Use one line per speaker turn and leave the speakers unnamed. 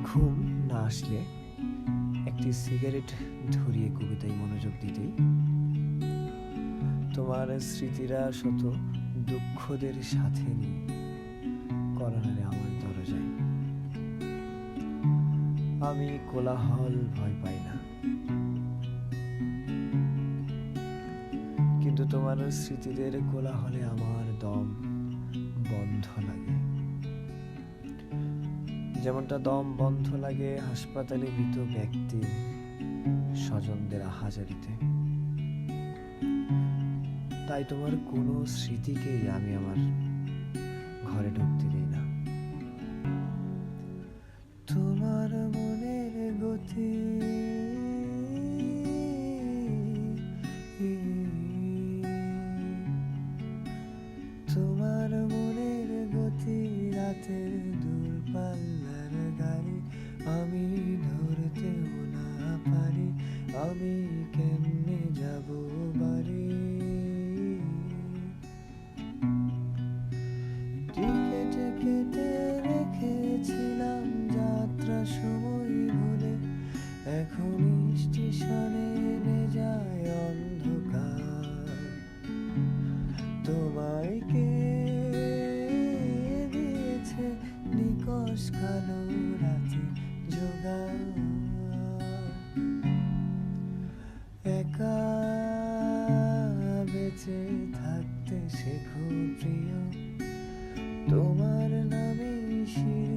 ঘুম না আসলে একটি সিগারেট ধরিয়ে কবিতায় মনোযোগ দিতেই তোমার স্মৃতিরা শত দুঃখদের সাথে নিয়ে করানারে আমার দরজায়। আমি কোলাহল ভয় পাই না, কিন্তু তোমার স্মৃতিদের কোলাহলে আমার দম বন্ধ লাগে, যেমনটা দম বন্ধ লাগে হাসপাতালে মৃত ব্যক্তির স্বজনদের আহাজারিতে। তাই তোমার কোনো স্মৃতিকেই আমি আমার ঘরে ঢুকতে দিই না। তোমার মনের গতি তোমার মনের গতি রাতের দূরপাল্লার গাড়ি, আমি ধরতেও না পারি, আমি কেমনে যাব বাড়ি। টিকেট কেটে রেখেছিলাম যাত্রা সময় ভুলে, এখন স্টেশনে এনে যায় অন্ধকার। তোমায় কে দিয়েছে নিকশ কালো রাতে জোগাড়, একা বেঁচে থাকতে শেখো প্রিয়, তোমার নামে শির